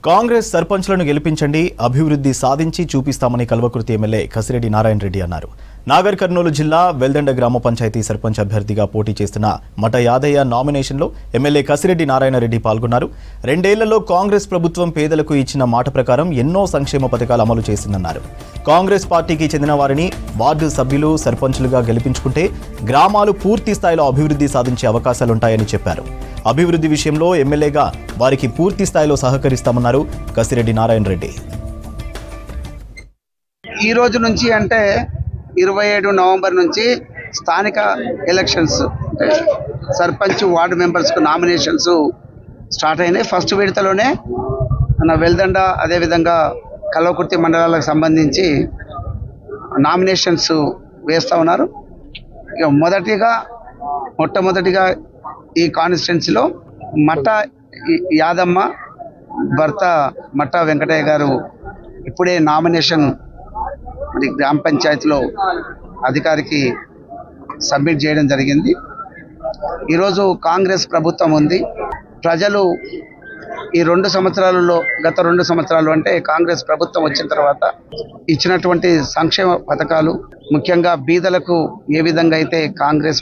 కాంగ్రెస్ సర్పంచ్లను గెలిపించండి, అభివృద్ధి సాధించి చూపిస్తామని కల్వకుర్తి ఎమ్మెల్యే కసిరెడ్డి నారాయణ రెడ్డి అన్నారు. నాగర్ కర్నూలు జిల్లా వెల్దండ గ్రామ పంచాయతీ సర్పంచ్ అభ్యర్థిగా పోటీ చేస్తున్న మట యాదయ్య నామినేషన్లో ఎమ్మెల్యే కసిరెడ్డి నారాయణ రెడ్డి పాల్గొన్నారు. 2 ఏళ్లలో కాంగ్రెస్ ప్రభుత్వం పేదలకు ఇచ్చిన మాట ప్రకారం ఎన్నో సంక్షేమ పథకాలు అమలు చేసిందన్నారు. కాంగ్రెస్ పార్టీకి చెందిన వారిని వార్డు సభ్యులు సర్పంచ్లుగా గెలిపించుకుంటే గ్రామాలు పూర్తి స్థాయిలో అభివృద్ధి సాధించే అవకాశాలుంటాయని చెప్పారు. అభివృద్ధి విషయంలో ఎమ్మెల్యేగా వారికి పూర్తి స్థాయిలో సహకరిస్తామన్నారు కసిరెడ్డి నారాయణ రెడ్డి. ఈ రోజు నుంచి అంటే 27 నవంబర్ నుంచి స్థానిక ఎలక్షన్స్ సర్పంచ్ వార్డు మెంబర్స్కు నామినేషన్స్ స్టార్ట్ అయినాయి. ఫస్ట్ విడతలోనే మన వెల్దండ అదేవిధంగా కల్వకుర్తి మండలాలకు సంబంధించి నామినేషన్స్ వేస్తూ ఉన్నారు. ఇక మొట్టమొదటిగా ఈ కాన్స్టిట్యున్సీలో మట్ట యాదమ్మ భర్త మట్ట వెంకటయ్య గారు ఇప్పుడే నామినేషన్ గ్రామ పంచాయతీలో అధికారికి సబ్మిట్ చేయడం జరిగింది. ఈరోజు కాంగ్రెస్ ప్రభుత్వం ఉంది. ప్రజలు ఈ 2 సంవత్సరాలలో గత 2 సంవత్సరాలు అంటే కాంగ్రెస్ ప్రభుత్వం వచ్చిన తర్వాత ఇచ్చినటువంటి సంక్షేమ పథకాలు, ముఖ్యంగా బీదలకు ఏ విధంగా అయితే కాంగ్రెస్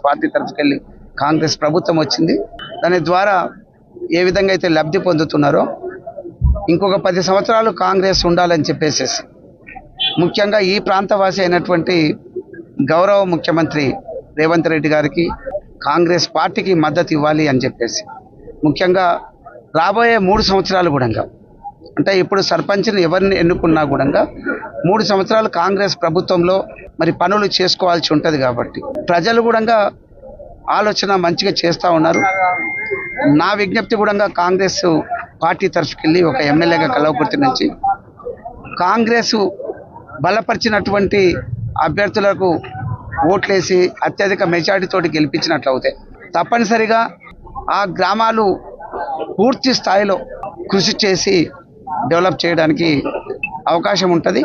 పార్టీ తరఫుకెళ్ళి కాంగ్రెస్ ప్రభుత్వం వచ్చింది, దాని ద్వారా ఏ విధంగా అయితే లబ్ధి పొందుతున్నారో ఇంకొక 10 సంవత్సరాలు కాంగ్రెస్ ఉండాలని చెప్పేసి ముఖ్యంగా ఈ ప్రాంతవాసి అయినటువంటి గౌరవ ముఖ్యమంత్రి రేవంత్ రెడ్డి గారికి కాంగ్రెస్ పార్టీకి మద్దతు ఇవ్వాలి అని చెప్పేసి, ముఖ్యంగా రాబోయే 3 సంవత్సరాలు కూడా అంటే ఇప్పుడు సర్పంచ్ని ఎవరిని ఎన్నుకున్నా కూడా 3 సంవత్సరాలు కాంగ్రెస్ ప్రభుత్వంలో మరి పనులు చేసుకోవాల్సి ఉంటుంది. కాబట్టి ప్రజలు కూడా ఆలోచన మంచిగా చేస్తూ ఉన్నారు. నా విజ్ఞప్తి కూడా కాంగ్రెస్ పార్టీ తరఫుకెళ్ళి ఒక ఎమ్మెల్యేగా కల్వకుర్తి నుంచి కాంగ్రెస్ బలపరిచినటువంటి అభ్యర్థులకు ఓట్లేసి అత్యధిక మెజారిటీతోటి గెలిపించినట్లయితే తప్పనిసరిగా ఆ గ్రామాలు పూర్తి స్థాయిలో కృషి చేసి డెవలప్ చేయడానికి అవకాశం ఉంటుంది.